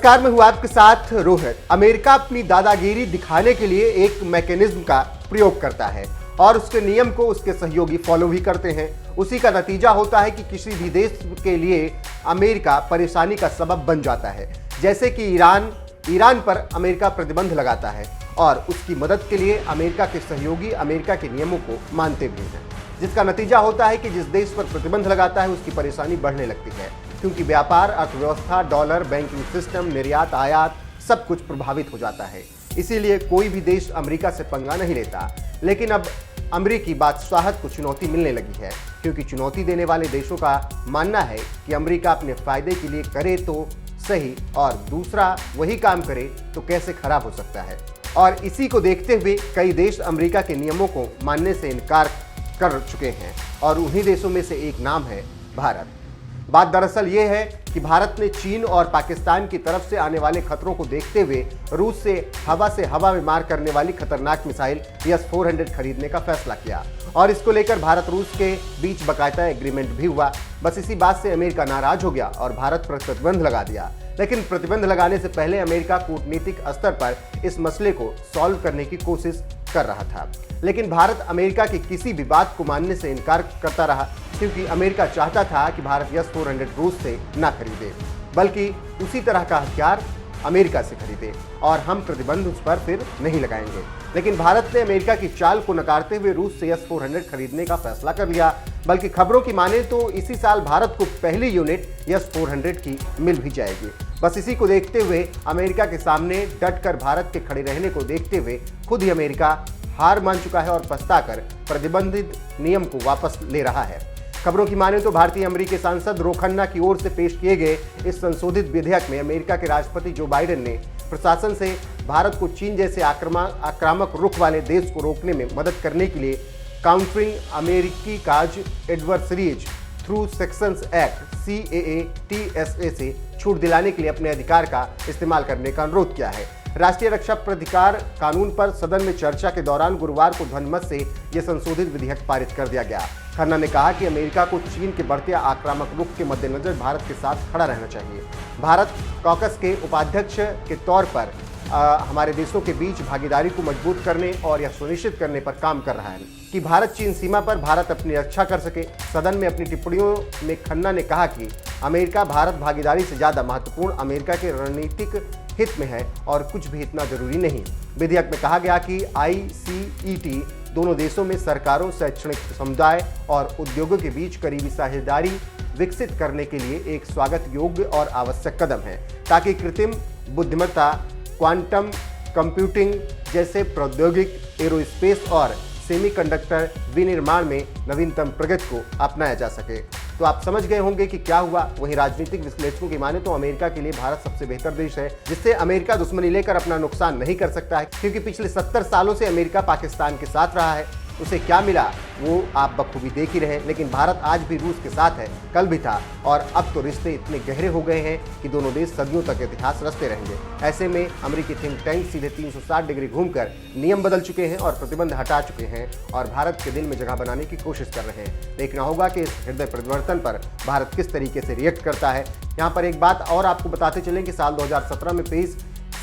नमस्कार, मैं हूं आपके साथ रोहित। अमेरिका अपनी दादागिरी दिखाने के लिए एक मैकेनिज्म का प्रयोग करता है और उसके नियम को उसके सहयोगी फॉलो भी करते हैं। उसी का नतीजा होता है कि किसी भी देश के लिए अमेरिका परेशानी का सबब बन जाता है। जैसे कि ईरान पर अमेरिका प्रतिबंध लगाता है और उसकी मदद के लिए अमेरिका के सहयोगी अमेरिका के नियमों को मानते भी हैं, जिसका नतीजा होता है कि जिस देश पर प्रतिबंध लगाता है उसकी परेशानी बढ़ने लगती है, क्योंकि व्यापार, अर्थव्यवस्था, डॉलर, बैंकिंग सिस्टम, निर्यात, आयात सब कुछ प्रभावित हो जाता है। इसीलिए कोई भी देश अमेरिका से पंगा नहीं लेता। लेकिन अब अमेरिकी बादशाहत को चुनौती मिलने लगी है, क्योंकि चुनौती देने वाले देशों का मानना है कि अमेरिका अपने फायदे के लिए करे तो सही और दूसरा वही काम करे तो कैसे खराब हो सकता है। और इसी को देखते हुए कई देश अमेरिका के नियमों को मानने से इनकार कर चुके हैं और उन्हीं देशों में से एक नाम है भारत। बात दरअसल ये है कि भारत ने चीन और पाकिस्तान की तरफ से आने वाले खतरों को देखते हुए रूस से हवा में मार करने वाली खतरनाक मिसाइल S-400 खरीदने का फैसला किया और इसको लेकर भारत रूस के बीच बाकायदा एग्रीमेंट भी हुआ। बस इसी बात से अमेरिका नाराज हो गया और भारत पर प्रतिबंध लगा दिया। लेकिन प्रतिबंध लगाने से पहले अमेरिका कूटनीतिक स्तर पर इस मसले को सॉल्व करने की कोशिश कर रहा था, लेकिन भारत अमेरिका की किसी भी बात को मानने से इनकार करता रहा, क्योंकि अमेरिका चाहता था कि भारत S-400 रूस से ना खरीदे, बल्कि उसी तरह का हथियार अमेरिका से खरीदे और हम प्रतिबंध उस पर फिर नहीं लगाएंगे। लेकिन भारत ने अमेरिका की चाल को नकारते हुए रूस से S-400 खरीदने का फैसला कर लिया। बल्कि खबरों की माने तो इसी साल भारत को पहली यूनिट S-400 की मिल भी जाएगी। बस इसी को देखते हुए अमेरिका के सामने डटकर भारत के खड़े रहने को देखते हुए खुद ही अमेरिका हार मान चुका है और पछताकर प्रतिबंधित नियम को वापस ले रहा है। खबरों की माने तो भारतीय अमेरिकी सांसद रो खन्ना की ओर से पेश किए गए इस संशोधित विधेयक में अमेरिका के राष्ट्रपति जो बाइडेन ने प्रशासन से भारत को चीन जैसे आक्रामक रुख वाले देश को रोकने में मदद करने के लिए काउंटरिंग अमेरिकी काज adversaries through sanctions act CAA-TSA से छूट दिलाने के लिए अपने अधिकार का इस्तेमाल करने का अनुरोध किया है। राष्ट्रीय रक्षा प्राधिकार कानून पर सदन में चर्चा के दौरान गुरुवार को ध्वनिमत से यह संशोधित विधेयक पारित कर दिया गया। खन्ना ने कहा कि अमेरिका को चीन के बढ़ते आक्रामक रुख के मद्देनजर भारत के साथ खड़ा रहना चाहिए। भारत कॉकस के उपाध्यक्ष के तौर पर हमारे देशों के बीच भागीदारी को मजबूत करने और यह सुनिश्चित करने पर काम कर रहा है कि भारत चीन सीमा पर भारत अपनी रक्षा कर सके। सदन में अपनी टिप्पणियों में खन्ना ने कहा कि अमेरिका भारत भागीदारी से ज़्यादा महत्वपूर्ण अमेरिका के रणनीतिक हित में है और कुछ भी इतना जरूरी नहीं। विधेयक में कहा गया कि ICET दोनों देशों में सरकारों, शैक्षणिक समुदाय और उद्योगों के बीच करीबी साझेदारी विकसित करने के लिए एक स्वागत योग्य और आवश्यक कदम है, ताकि कृत्रिम बुद्धिमत्ता, क्वांटम कंप्यूटिंग जैसे प्रौद्योगिक, एरोस्पेस और सेमीकंडक्टर विनिर्माण में नवीनतम प्रगति को अपनाया जा सके। तो आप समझ गए होंगे कि क्या हुआ। वहीं राजनीतिक विश्लेषकों की माने तो अमेरिका के लिए भारत सबसे बेहतर देश है, जिससे अमेरिका दुश्मनी लेकर अपना नुकसान नहीं कर सकता है, क्योंकि पिछले 70 सालों से अमेरिका पाकिस्तान के साथ रहा है। उसे क्या मिला वो आप बखूबी देख ही रहे। लेकिन भारत आज भी रूस के साथ है, कल भी था और अब तो रिश्ते इतने गहरे हो गए हैं कि दोनों देश सदियों तक इतिहास रचते रहेंगे। ऐसे में अमेरिकी थिंक टैंक सीधे 360 डिग्री घूमकर नियम बदल चुके हैं और प्रतिबंध हटा चुके हैं और भारत के दिल में जगह बनाने की कोशिश कर रहे हैं। देखना होगा कि इस हृदय परिवर्तन पर भारत किस तरीके से रिएक्ट करता है। यहाँ पर एक बात और आपको बताते चलें कि साल 2017 में पेश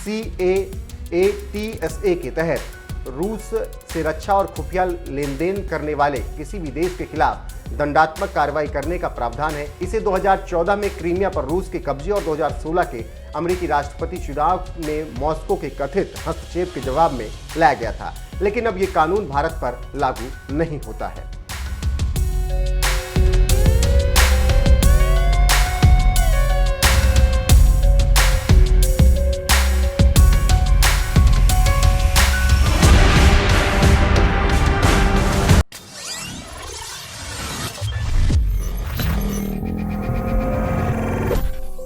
CAA-TSA के तहत रूस से रक्षा और खुफिया लेन देन करने वाले किसी भी देश के खिलाफ दंडात्मक कार्रवाई करने का प्रावधान है। इसे 2014 में क्रीमिया पर रूस के कब्जे और 2016 के अमेरिकी राष्ट्रपति चुनाव में मॉस्को के कथित हस्तक्षेप के जवाब में लाया गया था। लेकिन अब ये कानून भारत पर लागू नहीं होता है।